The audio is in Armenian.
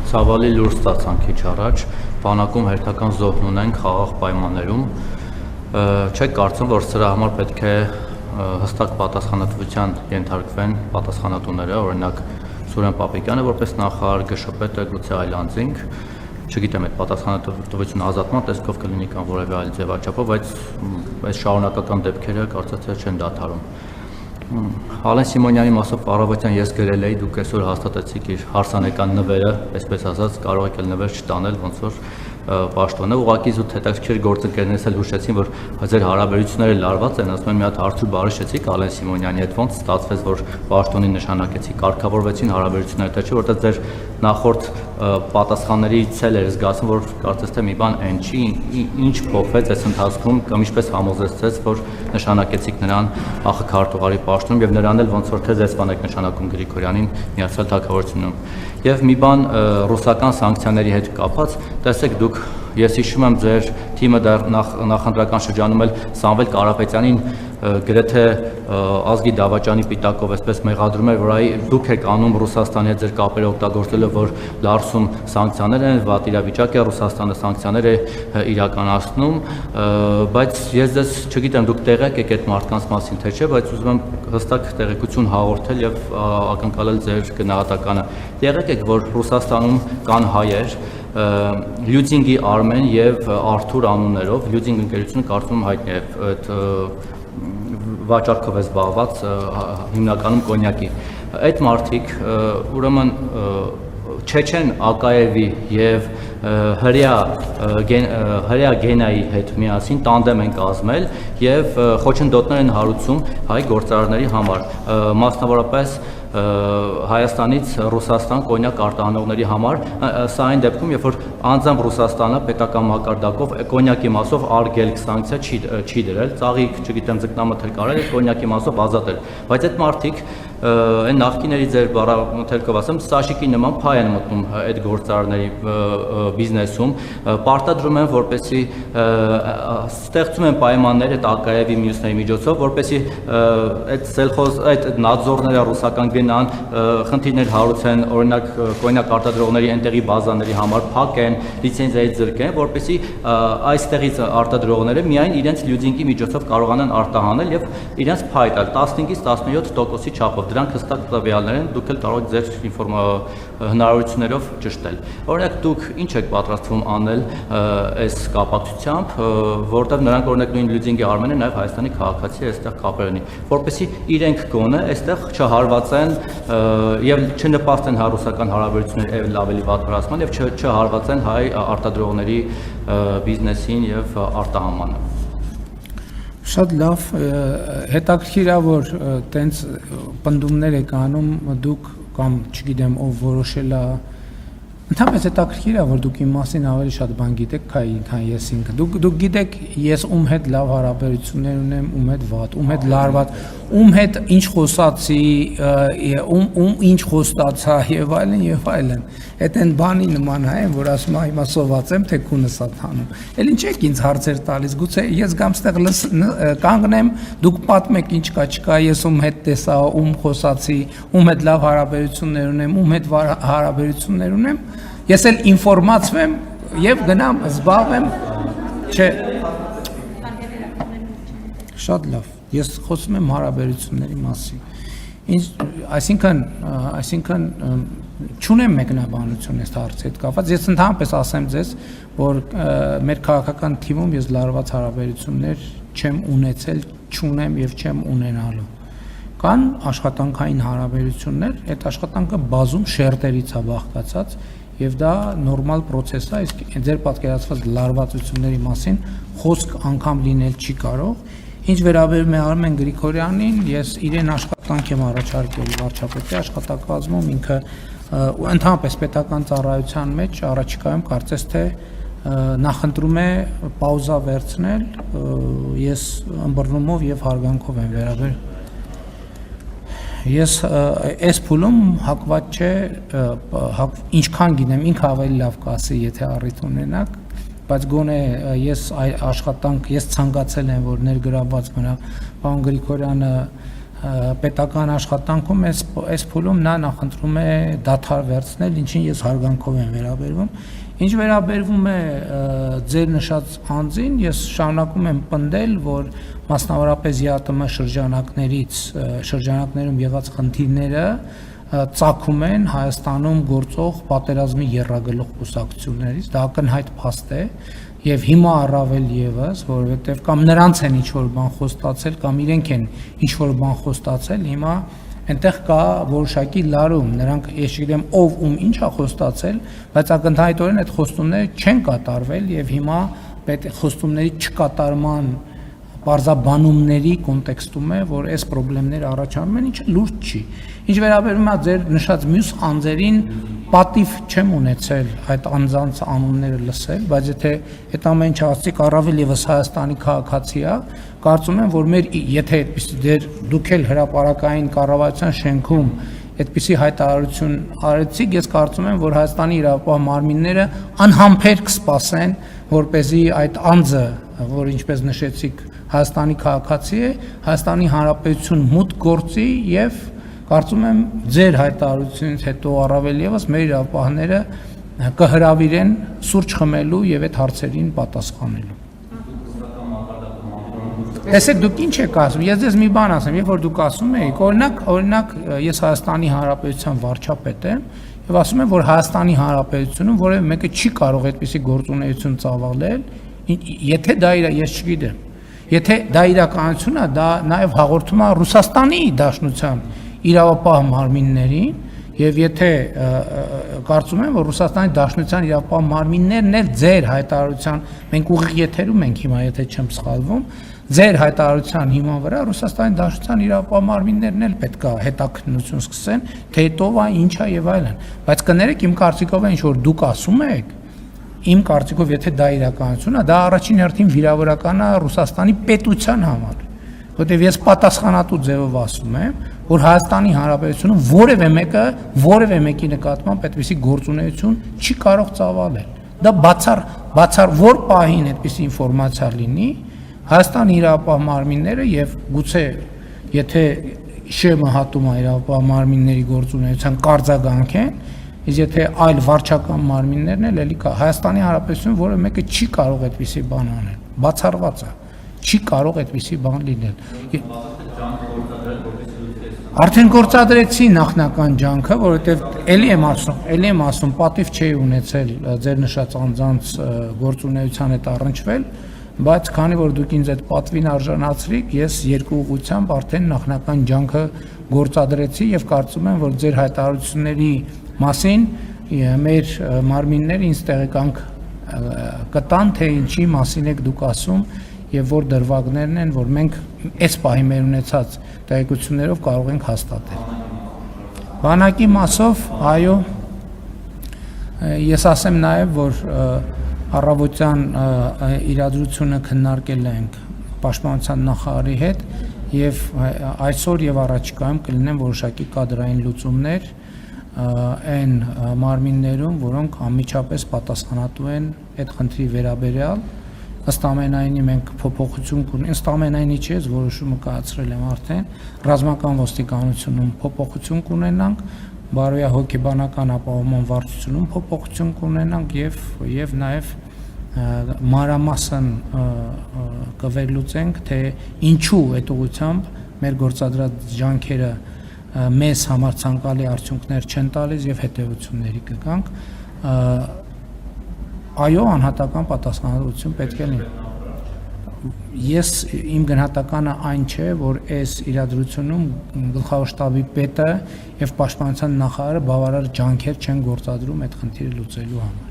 ցավալի լուր ստացանք քիչ առաջ, բանակում հերթական զոհն ունենք խաղաղ պայմաններում, չեք կարծում, որ սրա համար պետք է հստակ պատասխանատվության ենթարկվեն պատասխանատուները, օրինակ Սուրեն Պապիկյանը որպես նախարար, ԳՇՊՏ-ը, գուցե այլ անձինք, չգիտեմ այդ պատասխանատվություն ազատման տեսքով կլինի կամ որևէ այլ ձևաչափով, բայց այս շարունակական դեպքերը կարծես թե չեն դադարում։ Ալեն Սիմոնյանի մասով առավոտյան ես գրել էի, դուք այսօր հաստատեցիք իր հարսանեկան նվերը, այսպես ասած, կարող եք նվեր չտանել, ոնց որ պաշտոնը, ուղղակի զուտ հետաքրքիր գործընկերներս էլ հուշեցին, որ ձեր հարաբերությունները լարված են, ասում են մի հատ հարցուր բարիշեցիք Ալեն Սիմոնյանի հետ, ոնց ստացվեց, որ պաշտոնին նշանակեցիք, կարգավորվեցին հարաբերությունները, թե չէ, որտեղ ձեր նախորդ պատասխաններից էլ էր զգացում, որ կարծես թե մի բան այն չի, ինչ փոխվեց այս ընթացքում կամ ինչպես համոզեցրեց, որ նշանակեցիք նրան ԱԽ քարտուղարի պաշտոնում եւ նրան էլ ոնց որ թե զեսպան եք նշանակում Գրիգորյանին Միացյալ Թագավորությունում։ Եվ մի բան ռուսական սանկցիաների հետ կապած, տեսեք դուք, ես հիշում եմ ձեր թիմը դեռ նախընտրական շրջանում էլ Սամվել Կարապետյանին գրեթե ազգի դավաճանի պիտակով այսպես մեղադրում էր, որ դուք եք անում Ռուսաստանի հետ ձեր կապերը օգտագործելով, որ Լարսում սանկցիաներ են, վատ իրավիճակ է, Ռուսաստանը սանկցիաներ է իրականացնում, բայց ես ձեզ չգիտեմ, դուք տեղյակ եք այդ մարդկանց մասին թե չէ, բայց ուզում եմ հստակ տեղեկություն հաղորդել եւ ակնկալել ձեր գնահատականը։ Տեղյակ եք, որ Ռուսաստանում կան հայեր, Լյուդինգի Արմեն եւ Արթուր անուններով, Լյուդինգ ընկերությունը կարծում հայտնի է այդ վաճառքով է զբաղված հիմնականում կոնյակի։ Այդ մարդիկ ուրեմն Չեչեն Ակաևի եւ հրեա Գենայի հետ միասին տանդեմ են կազմել եւ խոչընդոտներ են հարուցում հայ գործարարների համար, մասնավորապես Հայաստանից Ռուսաստան կոնյակ արտահանողների համար, սա այն դեպքում, երբ որ անձամբ Ռուսաստանը պետական մակարդակով կոնյակի մասով արգելք սանկցիա չի դրել, ծաղիկ, չգիտեմ, ձկնամթեր կարել, կոնյակի մասով ազատ էր, բայց այդ մարդիկ այն նախկիների ձեր բառամթերքով ասեմ, Սաշիկի նման փայ են մտնում այդ գործարարների բիզնեսում, պարտադրում են, որպեսզի ստեղծում են պայմաններ այդ Ակաևի մյուսների միջոցով, որպեսզի այդ սելխոզ, այդ նadzորները ռուսական գնան, խնդիրներ հարուցեն, օրինակ կոնյակ արտադրողների այնտեղի բազաների համար փակեն, լիցենզիայից զրկեն, որպեսզի այստեղից արտադրողները միայն իրենց լյուդինգի միջոցով կարողանան արտահանել եւ իրենց փայ տալ 15-ից 17% չափով։ Դրանք հստակ տվյալներ են, դուք էլ կարող եք ձեր հնարավորություններով ճշտել։ Օրինակ դուք ինչ եք պատրաստվում անել այս կապակցությամբ, որտեղ նրանք օրինակ նույն Լյուդինգի Արմենը նաև Հայաստանի քաղաքացի է, այստեղ կապեր ունի, որպեսզի իրենք գոնե այստեղ չհարվածեն եւ չնպաստեն ռուսական հարաբերությունների ավելի վատորացման եւ չհարվածեն հայ արտադրողների բիզնեսին եւ արտահանմանը։ Շատ լավ, հետաքրքիր է, որ տենց պնդումներ եք անում դուք կամ չգիտեմ ով որոշել է, ընդհանրապես հետաքրքիր է, որ դուք իմ մասին ավելի շատ բան գիտեք, քան ես ինքը։ Դուք գիտեք ես ում հետ լավ հարաբերություններ ունեմ, ում հետ վատ, ում հետ լարված, ում հետ ինչ խոսացի, ում ինչ խոստացա եւ այլն եւ այլն։ Այդ այն բանի նման է, որ ասում եմ հիմա սոված եմ, թե քունս ա թանում։ Էլ ինչ եք ինձ հարցեր տալիս, գուցե ես գամ ստեղ կանգնեմ, դուք պատմեք ինչ կա չկա, ես ում հետ տեսա, ում խոսացի, ում հետ լավ հարաբերություններ ունեմ, ում հետ հարաբերություններ ունեմ, ես էլ ինֆորմացվեմ եւ գնամ զբաղվեմ, չէ։ Շատ լավ, ես խոսում եմ հարաբերությունների մասին։ Այսինքն չունեմ մեկնաբանություն այս հարցի հետ կապված, ես ընդհանրապես ասեմ ձեզ, որ մեր քաղաքական թիմում ես լարված հարաբերություններ չեմ ունեցել, չունեմ եւ չեմ ունենալու։ Կան աշխատանքային հարաբերություններ, այդ աշխատանքը բազում շերտերից է բաղկացած եւ դա նորմալ պրոցես է, իսկ ձեր պատկերացված լարվածությունների մասին խոսք անգամ լինել չի կարող։ Ինչ վերաբերում է Արմեն Գրիգորյանին, ես իրեն աշխատանք եմ առաջարկել վարչապետի աշխատակազմում, ինքը ընդհանրապես պետական ծառայության մեջ առաջիկայում կարծես թե նախընտրում է պաուզա վերցնել, ես ըմբռնումով եւ հարգանքով եմ վերաբերվում։ Ես այս փուլում հակված չէ, ինչքան գիտեմ, ինքը ավելի լավ կասի, եթե առիթ ունենաք, բայց գոնե ես աշխատանք, ես ցանկացել եմ, որ ներգրավված մնա պարոն Գրիգորյանը պետական աշխատանքում այս փուլում նա նախընտրում է դադար վերցնել, ինչին ես հարգանքով եմ վերաբերվում։ Ինչ վերաբերվում է ձեր նշած անձին, ես շարունակում եմ պնդել, որ մասնավորապես ԵԱՏՄ շրջանակներում եղած խնդիրները ծագում են Հայաստանում գործող պատերազմի եռագլուխ կուսակցություններից, դա ակնհայտ փաստ է եւ հիմա առավել եւս, որովհետեւ կամ նրանց են ինչ-որ բան խոստացել, կամ իրենք են ինչ-որ բան խոստացել, հիմա այնտեղ կա որոշակի լարում, նրանք ես չգիտեմ ով ում ինչ է խոստացել, բայց ակնթայտորեն այդ խոստումները չեն կատարվել եւ հիմա պետք է խոստումների չկատարման բարձաբանումների կոնտեքստում է, որ այս խնդիրները առաջանում են, ինչը լուրջ չի։ Ինչ վերաբերում է ձեր նշած մյուս անձերին, պատիվ չեմ ունեցել այդ անձանց անունները լսել, բայց եթե այդ ամեն ինչը ասիկ առավել եւս Հայաստանի քաղաքացի է, կարծում եմ, որ եթե այդպեսի դուք էլ հրապարակային կառավարության շենքում այդպիսի հայտարարություն արեցիք, ես կարծում եմ, որ Հայաստանի իրավապահ մարմինները անհամբեր կսպասեն, որպեսզի այդ անձը, որ ինչպես նշեցիք, Հայաստանի քաղաքացի է, Հայաստանի Հանրապետություն մուտք գործի եւ կարծում եմ ձեր հայտարարությունից հետո առավել եւս մեր իրավապահները կհրավիրեն սուրճ խմելու եւ այդ հարցերին պատասխանելու։ Տեսեք, դուք ինչ եք ասում, ես ձեզ մի բան ասեմ, երբ որ դուք ասում եք, օրինակ ես Հայաստանի Հանրապետության վարչապետ եմ եւ ասում եմ, որ Հայաստանի Հանրապետությունում որևէ մեկը չի կարող այդպիսի գործունեություն ծավալել, եթե դա ես չգիտեմ։ Եթե դա իրականություն է, դա նաև հաղորդում է Ռուսաստանի Դաշնության իրավապահ մարմիններին, եւ եթե կարծում եմ, որ Ռուսաստանի Դաշնության իրավապահ մարմիններն էլ ձեր հայտարարության, մենք ուղիղ եթերում ենք հիմա, եթե չեմ սխալվում, ձեր հայտարարության հիման վրա Ռուսաստանի Դաշնության իրավապահ մարմիններն էլ պետք է հետաքննություն սկսեն, թե հետո ինչ է եւ այլն, բայց կներեք իմ կարծիքով ինչ որ դուք ասում եք, իմ կարծիքով եթե դա իրականություն է, դա առաջին հերթին վիրավորական է Ռուսաստանի պետության համար, որտեղ ես պատասխանատու ձևով ասում եմ, որ Հայաստանի Հանրապետությունում որևէ մեկի նկատմամբ այդպիսի գործունեություն չի կարող ծավալել։ Դա բացառ որ պահին այդպիսի ինֆորմացիա լինի, Հայաստանի իրավապահ մարմինները եւ գուցե եթե ՇՄ հատումը իրավապահ մարմինների գործունեության կարձագանք են, իսկ եթե այլ վարչական մարմիններն էլ էլի կա Հայաստանի Հանրապետությունում որևէ մեկը չի կարող այդպիսի բան անել, բացառված է, չի կարող այդպիսի բան լինել։ Արդեն գործադրեցի նախնական ջանքը, որովհետև էլի եմ ասում, պատիվ չի ունեցել ձեր նշած անձանց գործունեության հետ առնչվել, բայց քանի որ դուք ինձ այդ պատվին արժանացրիք, ես երկու ուղղությամբ արդեն նախնական ջանքը գործադրեցի եւ կարծում եմ, որ ձեր հայտարարությունների մասին մեր մարմինները ինձ տեղեկանք կտան, թե ինչի մասին եք դուք ասում եւ որ դրվագներն են, որ մենք այս պահի մեր ունեցած տեղեկություններով կարող ենք հաստատել։ Բանակի մասով, այո, ես ասեմ նաեւ, որ առավոտյան իրադրությունը քննարկել ենք Պաշտպանության նախարարի հետ եւ այսօր եւ առաջիկայում կլինեն որոշակի կադրային լուծումներ այն մարմիններում, որոնք անմիջապես պատասխանատու են այդ խնդրի վերաբերյալ, ըստ ամենայնի մենք փոփոխություն կունենանք, ըստ ամենայնի չէ, ես որոշումը կայացրել եմ արդեն, ռազմական ոստիկանությունում փոփոխություն կունենանք, բարոյահոգեբանական ապահովման վարչությունում փոփոխություն կունենանք եւ նաեւ մանրամասն կվերլուծենք, թե ինչու այդ ուղղությամբ մեր գործադրած ջանքերը մեզ համար ցանկալի արդյունքներ չեն տալիս եւ հետեւությունների կգանք, այո, անհատական պատասխանատվություն պետք է լինի։ Ես իմ գնահատականը այն չէ, որ այս իրադրությունում գլխավոր շտաբի պետը եւ պաշտպանության նախարարը բավարար ջանքեր չեն գործադրում այդ խնդիրը լուծելու համար։